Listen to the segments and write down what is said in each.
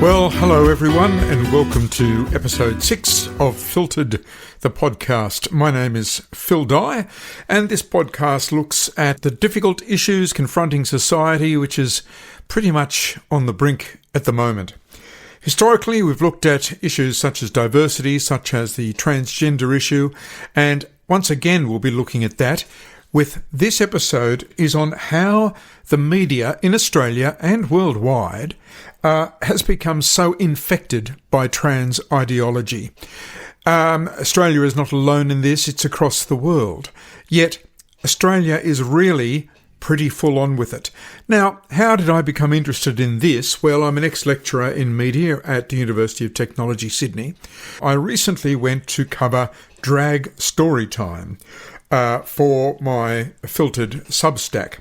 Well, hello everyone, and welcome to episode 6 of Filtered, the podcast. My name is Phil Dye, and this podcast looks at the difficult issues confronting society, which is pretty much on the brink at the moment. Historically, we've looked at issues such as diversity, such as the transgender issue, and once again we'll be looking at that. With this episode is on how the media in Australia and worldwide has become so infected by trans ideology. Australia is not alone in this, it's across the world. Yet Australia is really pretty full on with it. Now, how did I become interested in this? Well, I'm an ex-lecturer in media at the University of Technology, Sydney. I recently went to cover drag story time for my Filtered Substack,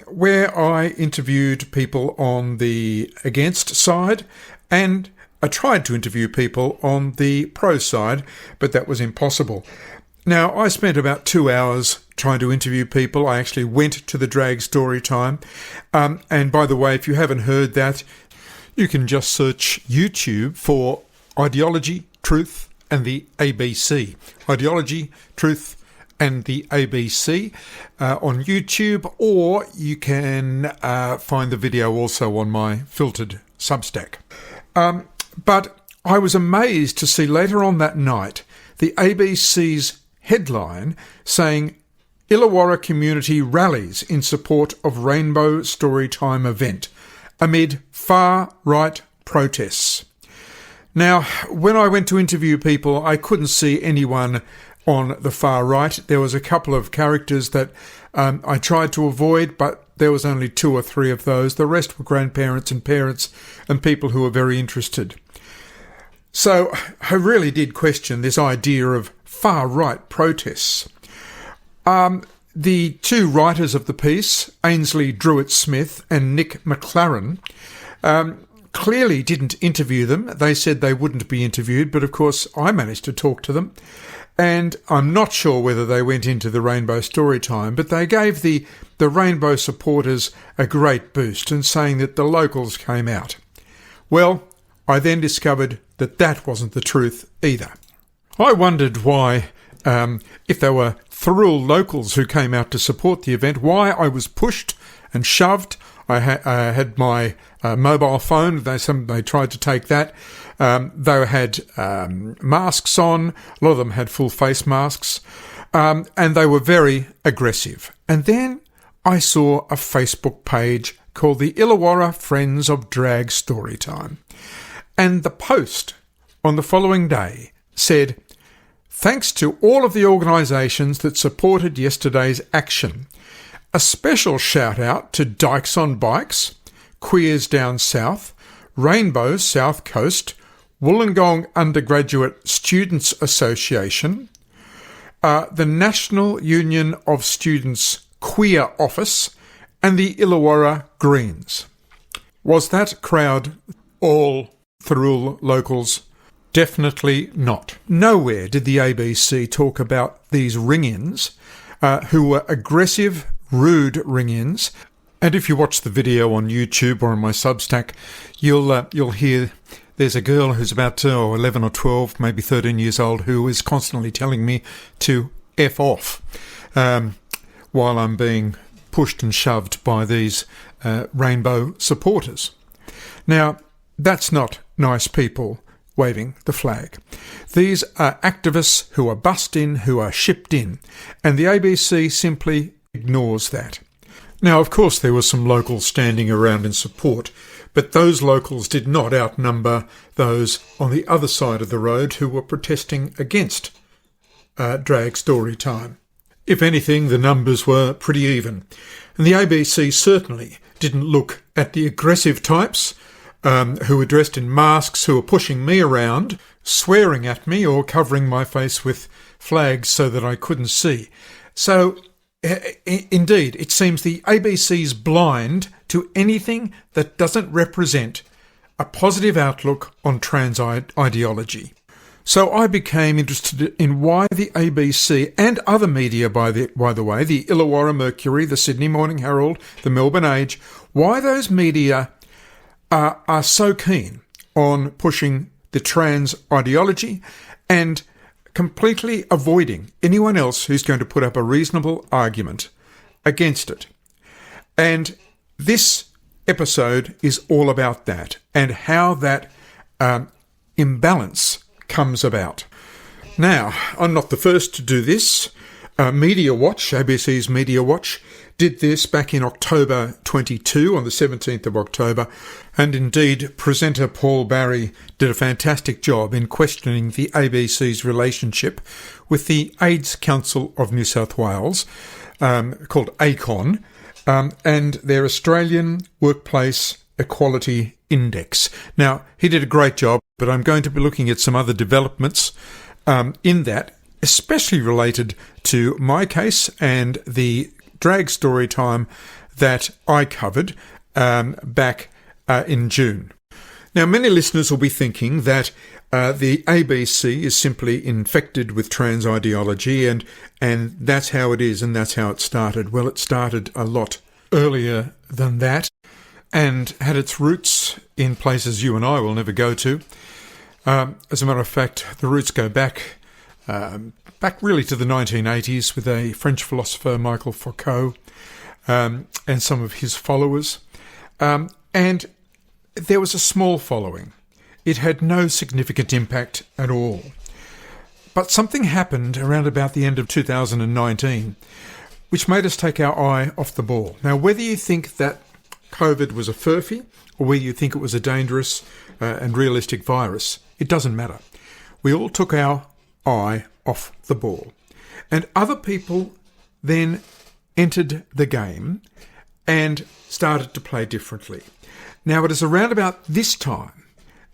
where I interviewed people on the against side, and I tried to interview people on the pro side, but that was impossible. Now, I spent about 2 hours trying to interview people. I actually went to the drag story time. And by the way, if you haven't heard that, you can just search YouTube for Ideology, Truth and the ABC. Ideology, Truth and the ABC on YouTube, or you can find the video also on my Filtered Substack. But I was amazed to see later on that night the ABC's headline saying Illawarra community rallies in support of Rainbow Storytime event amid far-right protests. Now, when I went to interview people, I couldn't see anyone on the far right. There was a couple of characters that I tried to avoid, but there was only 2 or 3 of those. The rest were grandparents and parents and people who were very interested. So I really did question this idea of far-right protests. The 2 writers of the piece, Ainsley Druitt-Smith and Nick McLaren, clearly didn't interview them. They said they wouldn't be interviewed, but of course I managed to talk to them. And I'm not sure whether they went into the Rainbow Storytime, but they gave the Rainbow supporters a great boost in saying that the locals came out. Well, I then discovered that that wasn't the truth either. I wondered why, if they were Thirroul locals who came out to support the event, why I was pushed and shoved. I had my mobile phone. They tried to take that. They had masks on. A lot of them had full face masks. And they were very aggressive. And then I saw a Facebook page called the Illawarra Friends of Drag Storytime. And the post on the following day said, "Thanks to all of the organisations that supported yesterday's action. A special shout out to Dykes on Bikes, Queers Down South, Rainbow South Coast, Wollongong Undergraduate Students Association, the National Union of Students Queer Office, and the Illawarra Greens." Was that crowd all Thirroul locals? Definitely not. Nowhere did the ABC talk about these ring-ins who were aggressive, rude ring-ins. And if you watch the video on YouTube or on my Substack, you'll hear there's a girl who's about 11 or 12, maybe 13 years old, who is constantly telling me to F off while I'm being pushed and shoved by these Rainbow supporters. Now, that's not nice people waving the flag. These are activists who are bussed in, who are shipped in, and the ABC simply ignores that. Now, of course, there were some locals standing around in support, but those locals did not outnumber those on the other side of the road who were protesting against drag story time. If anything, the numbers were pretty even. And the ABC certainly didn't look at the aggressive types who were dressed in masks, who were pushing me around, swearing at me or covering my face with flags so that I couldn't see. So, indeed, it seems the ABC's blind to anything that doesn't represent a positive outlook on trans ideology. So I became interested in why the ABC and other media, by the way, the Illawarra Mercury, the Sydney Morning Herald, the Melbourne Age, why those media are so keen on pushing the trans ideology and completely avoiding anyone else who's going to put up a reasonable argument against it. And this episode is all about that and how that imbalance comes about. Now, I'm not the first to do this. Media Watch, ABC's Media Watch, did this back in October 22, on the 17th of October, and indeed presenter Paul Barry did a fantastic job in questioning the ABC's relationship with the AIDS Council of New South Wales, called ACON, and their Australian Workplace Equality Index. Now, he did a great job, but I'm going to be looking at some other developments in that, especially related to my case and the drag story time that I covered back in June. Now, many listeners will be thinking that the ABC is simply infected with trans ideology and that's how it is and that's how it started. Well, it started a lot earlier than that and had its roots in places you and I will never go to. As a matter of fact, the roots go back really to the 1980s with a French philosopher, Michel Foucault, and some of his followers. And there was a small following. It had no significant impact at all. But something happened around about the end of 2019, which made us take our eye off the ball. Now, whether you think that COVID was a furphy or whether you think it was a dangerous and realistic virus, it doesn't matter. We all took our eye off the ball. And other people then entered the game and started to play differently. Now, it is around about this time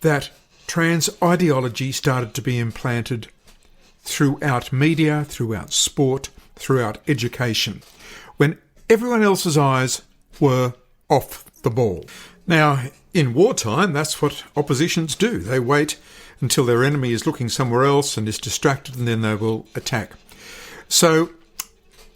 that trans ideology started to be implanted throughout media, throughout sport, throughout education, when everyone else's eyes were off the ball. Now, in wartime, that's what oppositions do. They wait until their enemy is looking somewhere else and is distracted, and then they will attack. So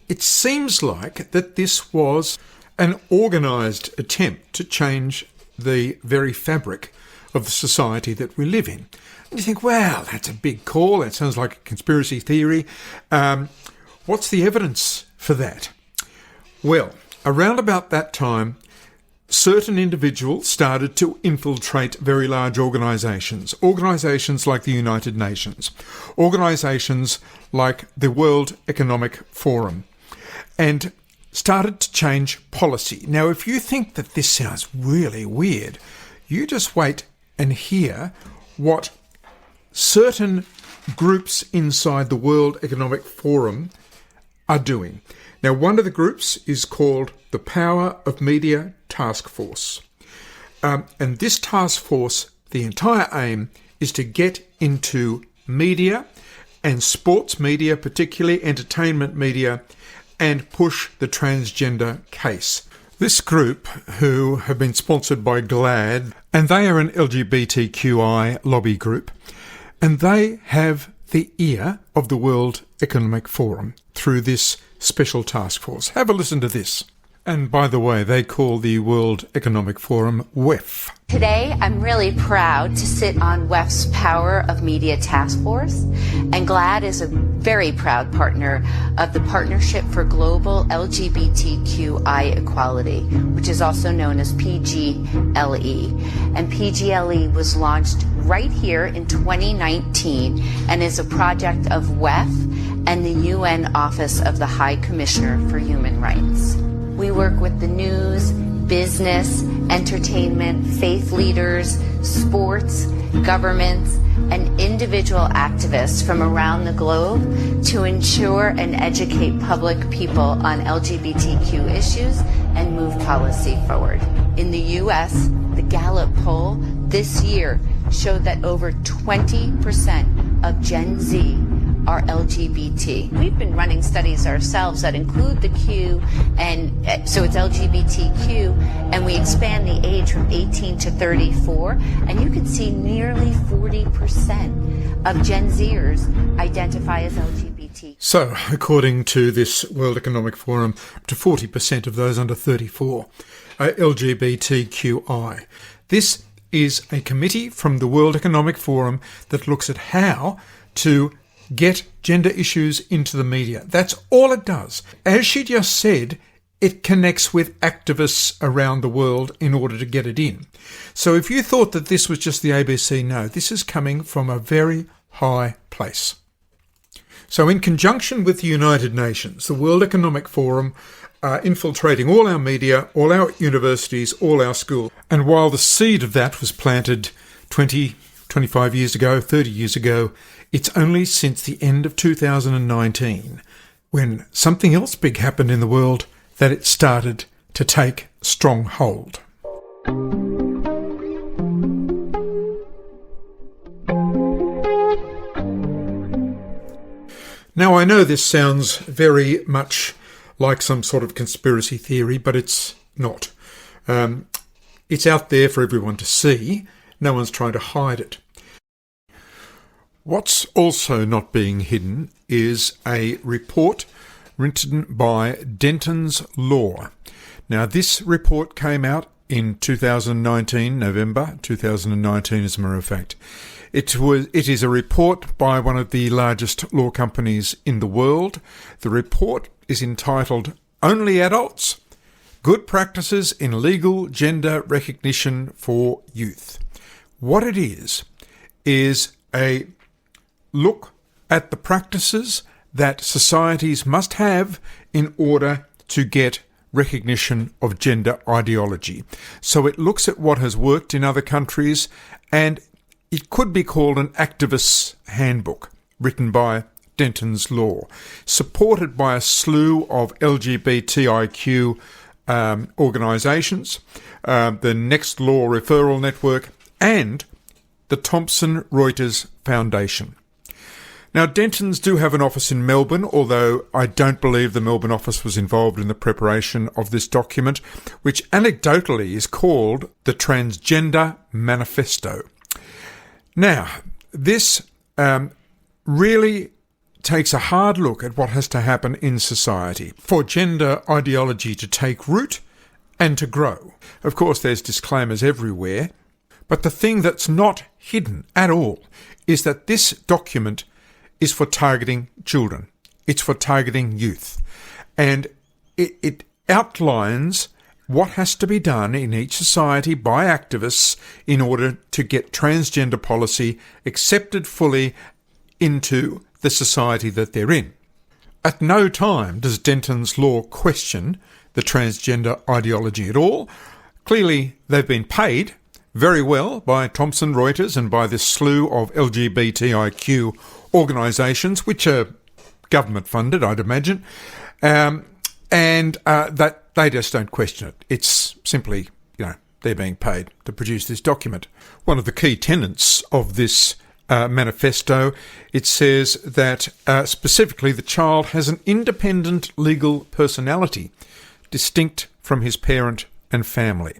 it seems like that this was an organised attempt to change the very fabric of the society that we live in. And you think, well, that's a big call. That sounds like a conspiracy theory. What's the evidence for that? Well, around about that time, certain individuals started to infiltrate very large organisations like the United Nations, organisations like the World Economic Forum, and started to change policy. Now, if you think that this sounds really weird, you just wait and hear what certain groups inside the World Economic Forum are doing. Now, one of the groups is called the Power of Media Task Force. And this task force, the entire aim is to get into media and sports media, particularly entertainment media, and push the transgender case. This group, who have been sponsored by GLAAD, and they are an LGBTQI lobby group, and they have the ear of the World Economic Forum through this special task force. Have a listen to this. And by the way, they call the World Economic Forum WEF. Today, I'm really proud to sit on WEF's Power of Media Task Force, and GLAAD is a very proud partner of the Partnership for Global LGBTQI Equality, which is also known as PGLE. And PGLE was launched right here in 2019 and is a project of WEF and the UN Office of the High Commissioner for Human Rights. We work with the news, business, entertainment, faith leaders, sports, governments, and individual activists from around the globe to ensure and educate public people on LGBTQ issues and move policy forward. In the U.S., the Gallup poll this year showed that over 20% of Gen Z are LGBT. We've been running studies ourselves that include the Q, and so it's LGBTQ, and we expand the age from 18 to 34, and you can see nearly 40% of Gen Zers identify as LGBT. So, according to this World Economic Forum, up to 40% of those under 34 are LGBTQI. This is a committee from the World Economic Forum that looks at how to get gender issues into the media. That's all it does. As she just said, it connects with activists around the world in order to get it in. So if you thought that this was just the ABC, no, this is coming from a very high place. So in conjunction with the United Nations, the World Economic Forum are infiltrating all our media, all our universities, all our schools. And while the seed of that was planted 20, 25 years ago, 30 years ago, it's only since the end of 2019, when something else big happened in the world, that it started to take strong hold. Now, I know this sounds very much like some sort of conspiracy theory, but it's not. It's out there for everyone to see. No one's trying to hide it. What's also not being hidden is a report written by Denton's Law. Now, this report came out in 2019, November 2019, as a matter of fact. It is a report by one of the largest law companies in the world. The report is entitled Only Adults: Good Practices in Legal Gender Recognition for Youth. What it is a look at the practices that societies must have in order to get recognition of gender ideology. So it looks at what has worked in other countries, and it could be called an activist's handbook written by Denton's Law, supported by a slew of LGBTIQ organisations, the Next Law Referral Network, and the Thomson Reuters Foundation. Now, Denton's do have an office in Melbourne, although I don't believe the Melbourne office was involved in the preparation of this document, which anecdotally is called the Transgender Manifesto. Now, this really takes a hard look at what has to happen in society for gender ideology to take root and to grow. Of course, there's disclaimers everywhere, but the thing that's not hidden at all is that this document is for targeting children. It's for targeting youth. And it outlines what has to be done in each society by activists in order to get transgender policy accepted fully into the society that they're in. At no time does Denton's Law question the transgender ideology at all. Clearly, they've been paid very well by Thomson Reuters and by this slew of LGBTIQ organisations, which are government funded, I'd imagine, and that they just don't question it. It's simply, they're being paid to produce this document. One of the key tenets of this manifesto, it says that specifically the child has an independent legal personality, distinct from his parent and family.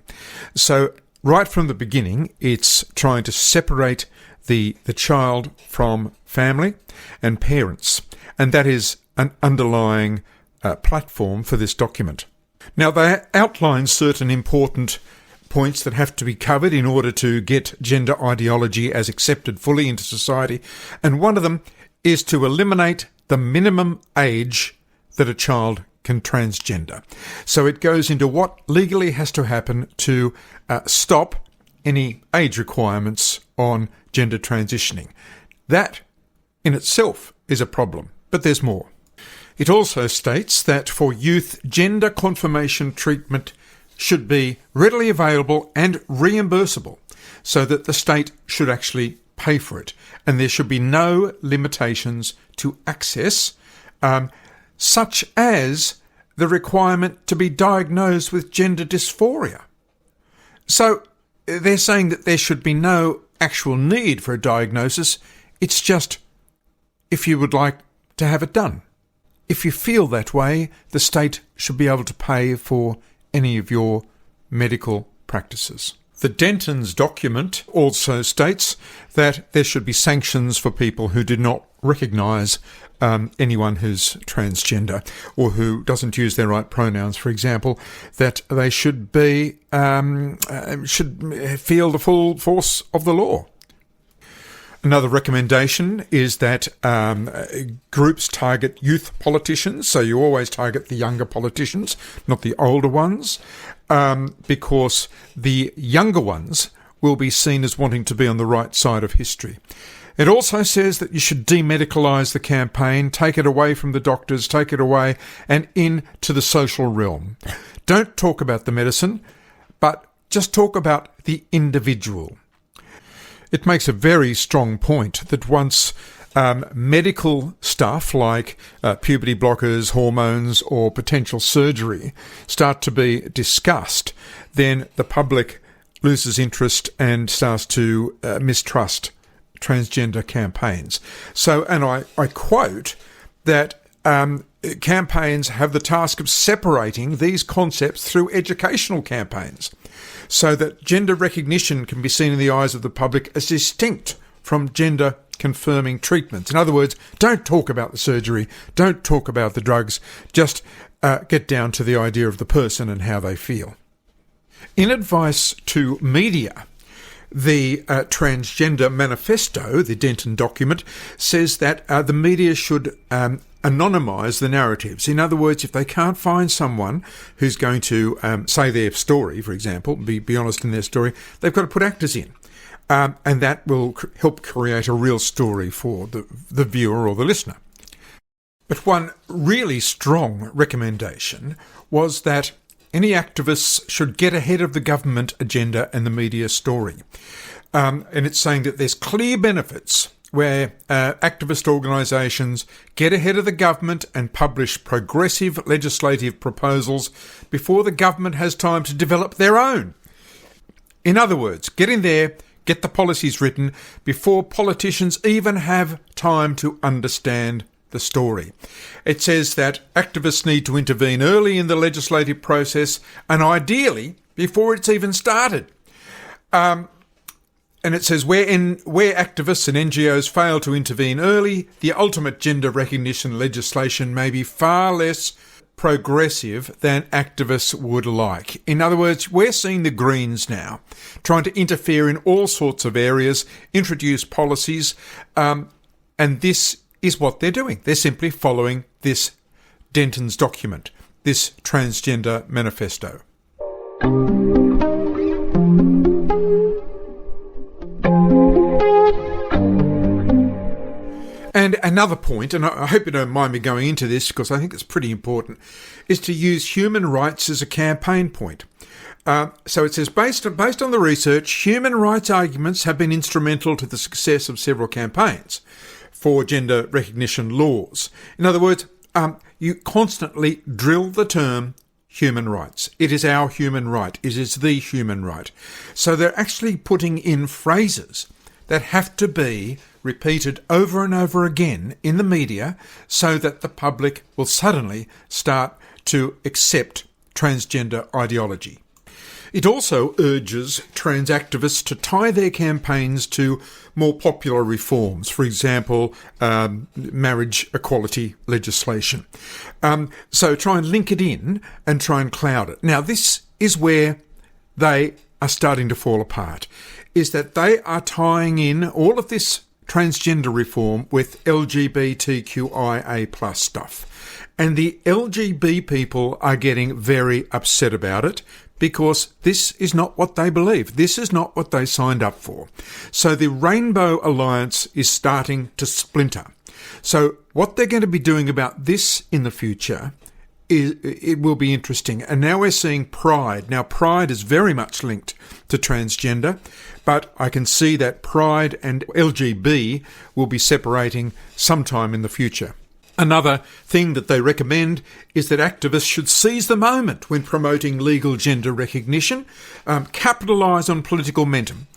So right from the beginning, it's trying to separate the child from family and parents, and that is an underlying platform for this document. Now, they outline certain important points that have to be covered in order to get gender ideology as accepted fully into society, and one of them is to eliminate the minimum age that a child can transgender. So it goes into what legally has to happen to stop any age requirements on gender transitioning. That in itself is a problem, but there's more. It also states that for youth, gender confirmation treatment should be readily available and reimbursable, so that the state should actually pay for it, and there should be no limitations to access, such as the requirement to be diagnosed with gender dysphoria. So they're saying that there should be no actual need for a diagnosis. It's just if you would like to have it done. If you feel that way, the state should be able to pay for any of your medical practices. The Denton's document also states that there should be sanctions for people who do not recognise anyone who's transgender or who doesn't use their right pronouns, for example, that they should feel the full force of the law. Another recommendation is that groups target youth politicians, so you always target the younger politicians, not the older ones, because the younger ones will be seen as wanting to be on the right side of history. It also says that you should demedicalise the campaign, take it away from the doctors, take it away and into the social realm. Don't talk about the medicine, but just talk about the individual. It makes a very strong point that once medical stuff like puberty blockers, hormones or potential surgery start to be discussed, then the public loses interest and starts to mistrust transgender campaigns. So, and I quote that campaigns have the task of separating these concepts through educational campaigns, so that gender recognition can be seen in the eyes of the public as distinct from gender-confirming treatments. In other words, don't talk about the surgery, don't talk about the drugs, just get down to the idea of the person and how they feel. In advice to media, the Transgender Manifesto, the Denton document, says that the media should anonymise the narratives. In other words, if they can't find someone who's going to say their story, for example, be honest in their story, they've got to put actors in. And that will help create a real story for the viewer or the listener. But one really strong recommendation was that any activists should get ahead of the government agenda and the media story. And it's saying that there's clear benefits where activist organisations get ahead of the government and publish progressive legislative proposals before the government has time to develop their own. In other words, get in there, get the policies written before politicians even have time to understand the story. It says that activists need to intervene early in the legislative process and ideally before it's even started. And it says where activists and NGOs fail to intervene early, the ultimate gender recognition legislation may be far less progressive than activists would like. In other words, we're seeing the Greens now trying to interfere in all sorts of areas, introduce policies, and this is what they're doing. They're simply following this Denton's document, this Transgender Manifesto. And another point, and I hope you don't mind me going into this because I think it's pretty important, is to use human rights as a campaign point. So it says, based on the research, human rights arguments have been instrumental to the success of several campaigns for gender recognition laws. In other words, you constantly drill the term human rights. It is our human right. It is the human right. So they're actually putting in phrases that have to be repeated over and over again in the media so that the public will suddenly start to accept transgender ideology. It also urges trans activists to tie their campaigns to more popular reforms, for example, marriage equality legislation. So try and link it in and try and cloud it. Now, this is where they are starting to fall apart, is that they are tying in all of this transgender reform with LGBTQIA plus stuff. And the LGB people are getting very upset about it because this is not what they believe. This is not what they signed up for. So the Rainbow Alliance is starting to splinter. So what they're going to be doing about this in the future it will be interesting. And now we're seeing Pride. Now, Pride is very much linked to transgender, but I can see that Pride and LGB will be separating sometime in the future. Another thing that they recommend is that activists should seize the moment when promoting legal gender recognition, capitalise on political momentum.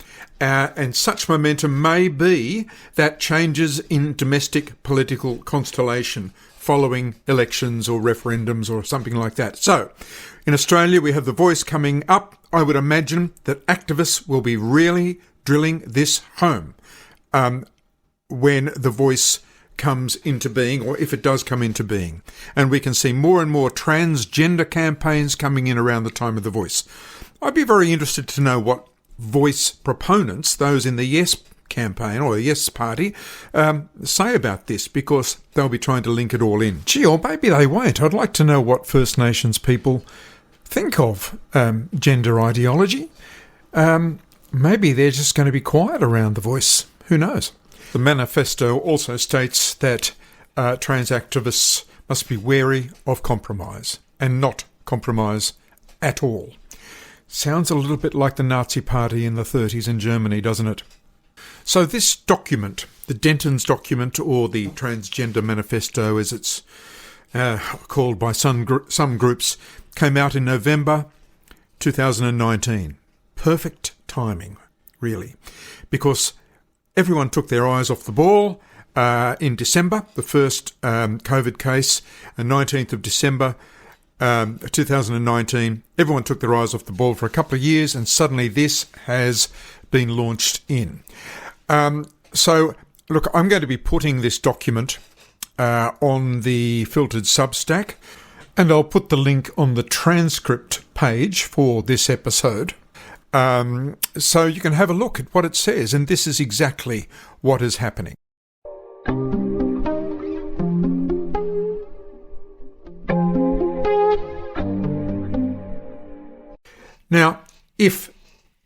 And such momentum may be that changes in domestic political constellation following elections or referendums or something like that. So, in Australia, we have The Voice coming up. I would imagine that activists will be really drilling this home when The Voice comes into being, or if it does come into being. And we can see more and more transgender campaigns coming in around the time of the Voice. I'd be very interested to know what Voice proponents, those in the Yes campaign or the Yes Party, say about this, because they'll be trying to link it all in. Gee, or maybe they won't. I'd like to know what First Nations people think of gender ideology. Maybe they're just going to be quiet around the Voice. Who knows? The manifesto also states that trans activists must be wary of compromise and not compromise at all. Sounds a little bit like the Nazi Party in the 30s in Germany, doesn't it? So this document, the Denton's document, or the Transgender Manifesto as it's called by some groups, came out in November 2019. Perfect timing, really, because everyone took their eyes off the ball in December. The first COVID case, 19th of December 2019. Everyone took their eyes off the ball for a couple of years, and suddenly this has been launched in. So, look, I'm going to be putting this document on the Filtered Substack, and I'll put the link on the transcript page for this episode. So you can have a look at what it says, and this is exactly what is happening. Now, if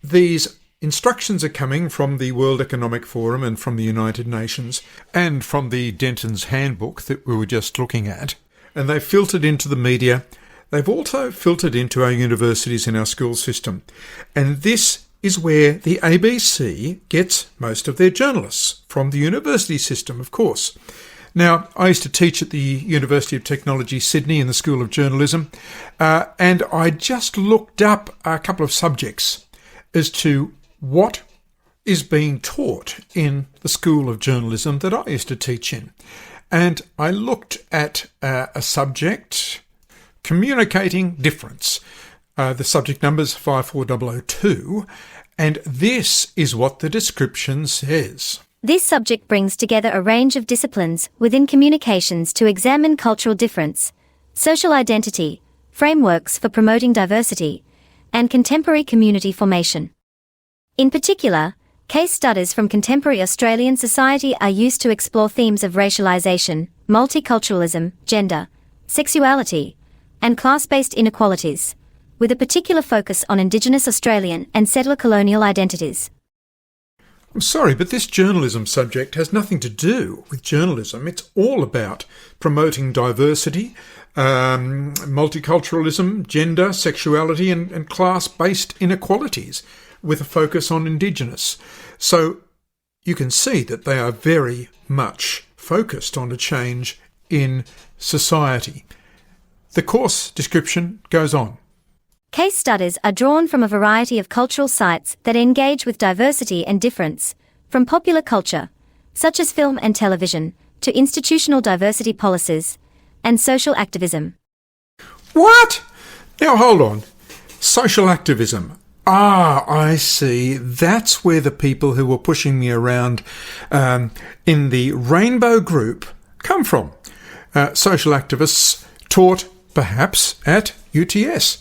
these instructions are coming from the World Economic Forum and from the United Nations and from the Denton's Handbook that we were just looking at, and they've filtered into the media, they've also filtered into our universities and our school system. And this is where the ABC gets most of their journalists, from the university system, of course. Now, I used to teach at the University of Technology, Sydney, in the School of Journalism, and I just looked up a couple of subjects as to what is being taught in the School of Journalism that I used to teach in. And I looked at a subject, communicating difference. The subject number is 54002, and this is what the description says. This subject brings together a range of disciplines within communications to examine cultural difference, social identity, frameworks for promoting diversity, and contemporary community formation. In particular, case studies from contemporary Australian society are used to explore themes of racialisation, multiculturalism, gender, sexuality, and class-based inequalities, with a particular focus on Indigenous Australian and settler colonial identities. I'm sorry, but this journalism subject has nothing to do with journalism. It's all about promoting diversity, multiculturalism, gender, sexuality, and class-based inequalities, with a focus on Indigenous. So you can see that they are very much focused on a change in society. The course description goes on. Case studies are drawn from a variety of cultural sites that engage with diversity and difference, from popular culture, such as film and television, to institutional diversity policies and social activism. What? Now hold on. Social activism. Ah, I see. That's where the people who were pushing me around in the Rainbow Group come from. Social activists taught perhaps at UTS.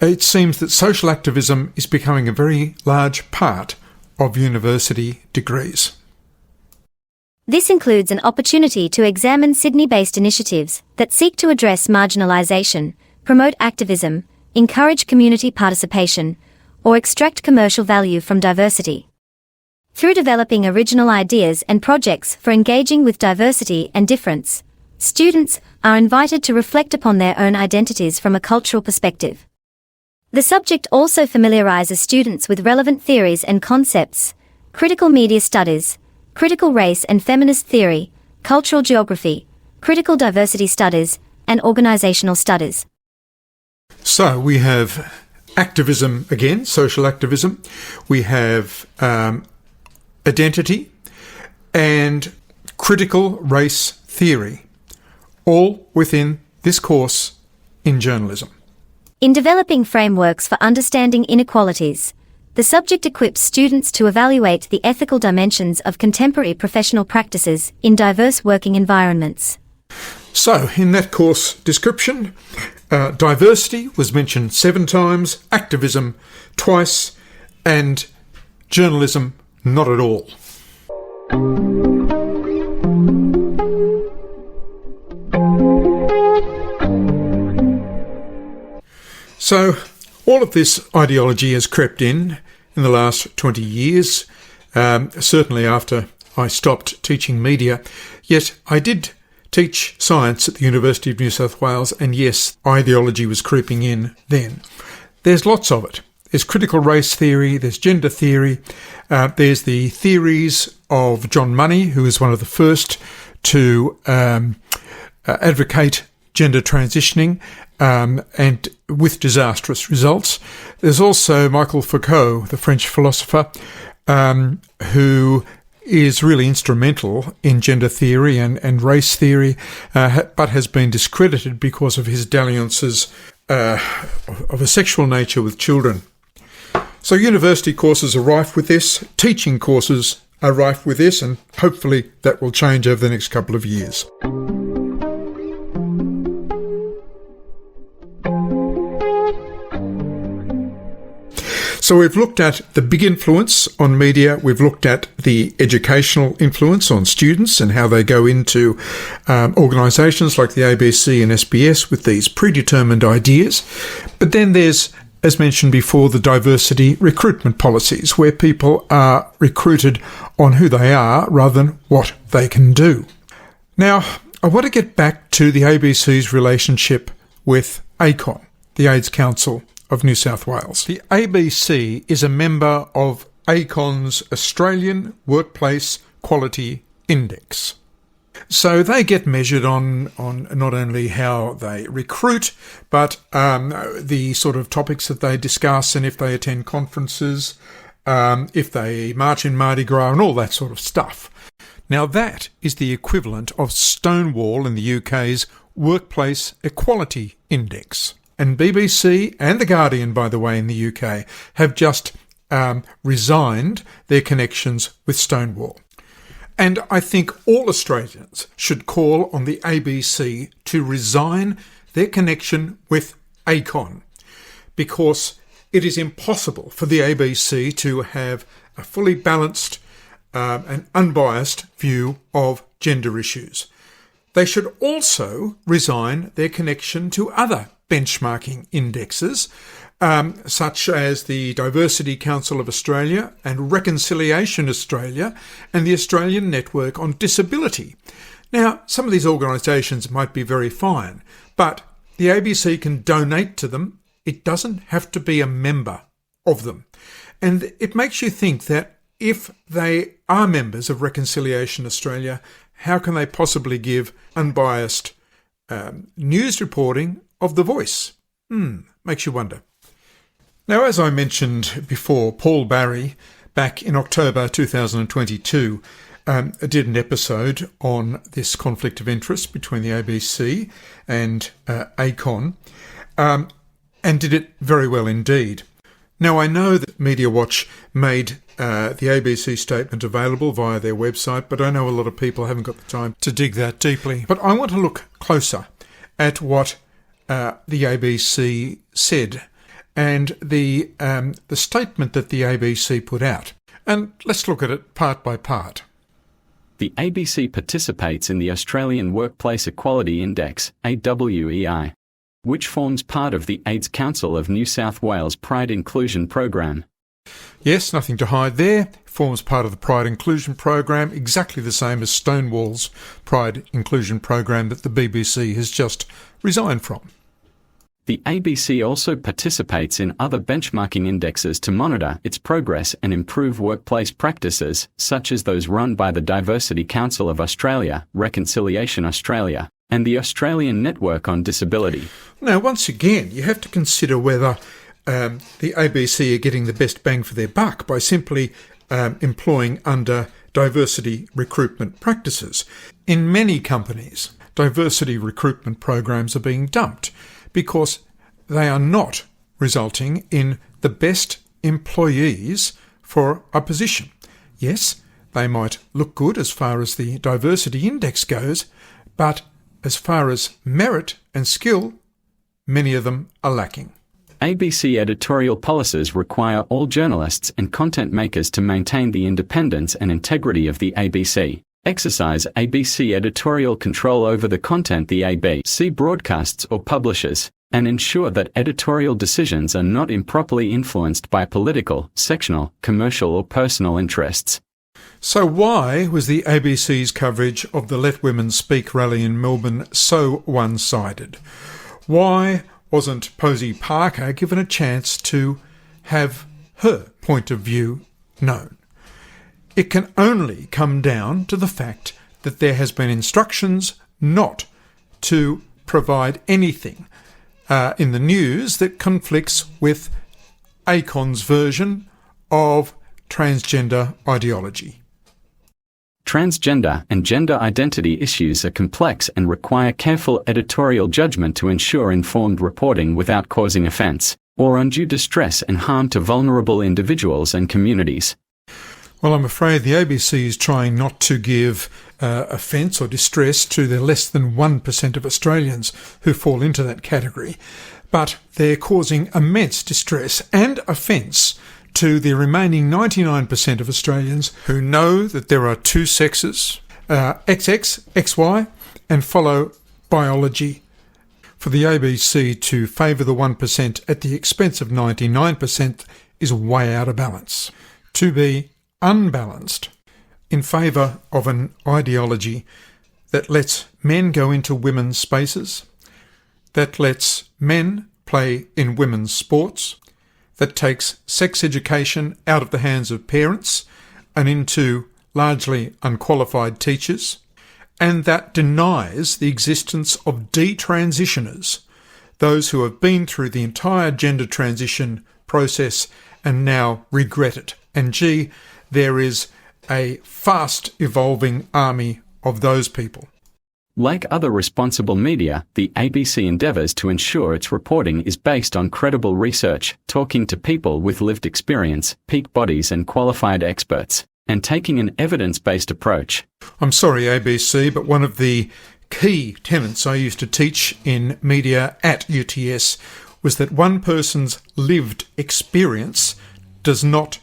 It seems that social activism is becoming a very large part of university degrees. This includes an opportunity to examine Sydney-based initiatives that seek to address marginalisation, promote activism, encourage community participation, or extract commercial value from diversity. Through developing original ideas and projects for engaging with diversity and difference, students are invited to reflect upon their own identities from a cultural perspective. The subject also familiarises students with relevant theories and concepts, critical media studies, critical race and feminist theory, cultural geography, critical diversity studies, and organisational studies. So we have activism again, social activism. We have identity and critical race theory, all within this course in journalism. In developing frameworks for understanding inequalities, The subject equips students to evaluate the ethical dimensions of contemporary professional practices in diverse working environments. So, in that course description, diversity was mentioned 7 times, activism twice, and journalism not at all. So, all of this ideology has crept in the last 20 years, certainly after I stopped teaching media. Yet I did teach science at the University of New South Wales, and yes, ideology was creeping in then. There's lots of it. There's critical race theory, there's gender theory, there's the theories of John Money, who is one of the first to advocate gender transitioning, and with disastrous results. There's also Michel Foucault, the French philosopher, who is really instrumental in gender theory and race theory, but has been discredited because of his dalliances of a sexual nature with children. So university courses are rife with this, teaching courses are rife with this, and hopefully that will change over the next couple of years. So we've looked at the big influence on media, we've looked at the educational influence on students and how they go into organisations like the ABC and SBS with these predetermined ideas. But then there's, as mentioned before, the diversity recruitment policies, where people are recruited on who they are rather than what they can do. Now, I want to get back to the ABC's relationship with ACON, the AIDS Council of New South Wales. The ABC is a member of ACON's Australian Workplace Quality Index. So they get measured on not only how they recruit, but the sort of topics that they discuss, and if they attend conferences, if they march in Mardi Gras and all that sort of stuff. Now that is the equivalent of Stonewall in the UK's Workplace Equality Index. And BBC and The Guardian, by the way, in the UK, have just resigned their connections with Stonewall. And I think all Australians should call on the ABC to resign their connection with ACON, because it is impossible for the ABC to have a fully balanced and unbiased view of gender issues. They should also resign their connection to other benchmarking indexes, such as the Diversity Council of Australia and Reconciliation Australia and the Australian Network on Disability. Now, some of these organisations might be very fine, but the ABC can donate to them. It doesn't have to be a member of them. And it makes you think that if they are members of Reconciliation Australia, how can they possibly give unbiased news reporting of The Voice? Makes you wonder. Now, as I mentioned before, Paul Barry, back in October 2022, did an episode on this conflict of interest between the ABC and ACON, and did it very well indeed. Now, I know that Media Watch made the ABC statement available via their website, but I know a lot of people haven't got the time to dig that deeply. But I want to look closer at what the ABC said and the statement that the ABC put out. And let's look at it part by part. The ABC participates in the Australian Workplace Equality Index, AWEI, which forms part of the AIDS Council of New South Wales Pride Inclusion Program. Yes, nothing to hide there. Forms part of the Pride Inclusion Program, exactly the same as Stonewall's Pride Inclusion Program that the BBC has just resigned from. The ABC also participates in other benchmarking indexes to monitor its progress and improve workplace practices, such as those run by the Diversity Council of Australia, Reconciliation Australia, and the Australian Network on Disability. Now, once again, you have to consider whether the ABC are getting the best bang for their buck by simply employing under diversity recruitment practices. In many companies, diversity recruitment programs are being dumped because they are not resulting in the best employees for a position. Yes, they might look good as far as the diversity index goes, but as far as merit and skill, many of them are lacking. ABC editorial policies require all journalists and content makers to maintain the independence and integrity of the ABC, exercise ABC editorial control over the content the ABC broadcasts or publishes, and ensure that editorial decisions are not improperly influenced by political, sectional, commercial or personal interests. So why was the ABC's coverage of the Let Women Speak rally in Melbourne so one-sided? Why wasn't Posey Parker given a chance to have her point of view known? It can only come down to the fact that there has been instructions not to provide anything in the news that conflicts with ACON's version of transgender ideology. Transgender and gender identity issues are complex and require careful editorial judgment to ensure informed reporting without causing offence or undue distress and harm to vulnerable individuals and communities. Well, I'm afraid the ABC is trying not to give offence or distress to the less than 1% of Australians who fall into that category, but they're causing immense distress and offence to the remaining 99% of Australians who know that there are two sexes, XX, XY, and follow biology. For the ABC to favour the 1% at the expense of 99% is way out of balance. To be unbalanced in favour of an ideology that lets men go into women's spaces, that lets men play in women's sports, that takes sex education out of the hands of parents and into largely unqualified teachers, and that denies the existence of detransitioners, those who have been through the entire gender transition process and now regret it. And gee, there is a fast evolving army of those people. Like other responsible media, the ABC endeavours to ensure its reporting is based on credible research, talking to people with lived experience, peak bodies and qualified experts, and taking an evidence-based approach. I'm sorry, ABC, but one of the key tenets I used to teach in media at UTS was that one person's lived experience does not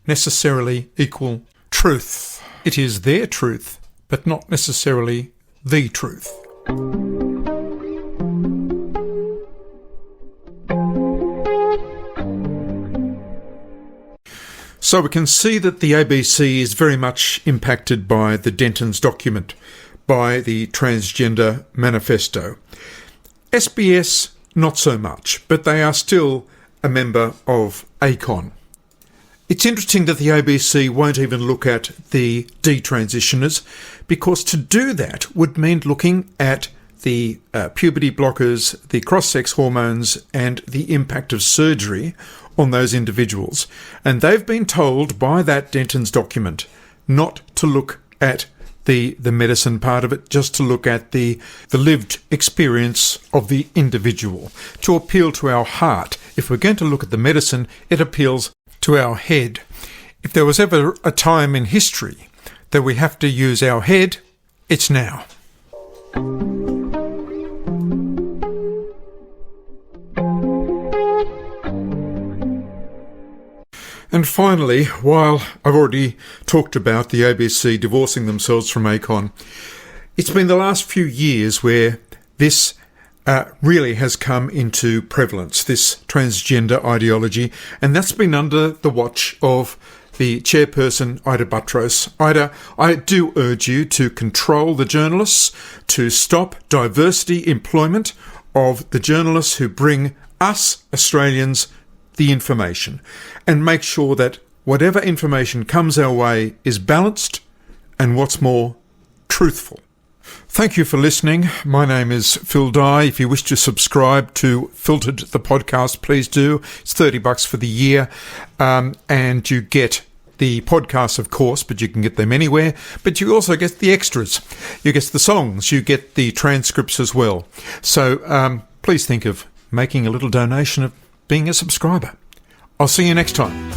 necessarily equal truth. It is their truth, but not necessarily the truth. So we can see that the ABC is very much impacted by the Denton's document, by the Transgender Manifesto. SBS, not so much, but they are still a member of ACON. It's interesting that the ABC won't even look at the detransitioners, because to do that would mean looking at the puberty blockers, the cross-sex hormones, and the impact of surgery on those individuals. And they've been told by that Denton's document not to look at the medicine part of it, just to look at the lived experience of the individual, to appeal to our heart. If we're going to look at the medicine, it appeals to our head. If there was ever a time in history that we have to use our head, it's now. And finally, while I've already talked about the ABC divorcing themselves from ACON, it's been the last few years where this really has come into prevalence, this transgender ideology, and that's been under the watch of the chairperson, Ida Buttrose. Ida, I do urge you to control the journalists, to stop diversity employment of the journalists who bring us, Australians, the information, and make sure that whatever information comes our way is balanced and, what's more, truthful. Thank you for listening. My name is Phil Dye. If you wish to subscribe to Filtered the podcast, please do. It's $30 for the year, and you get the podcasts, of course, but you can get them anywhere. But you also get the extras. You get the songs. You get the transcripts as well. So please think of making a little donation of being a subscriber. I'll see you next time.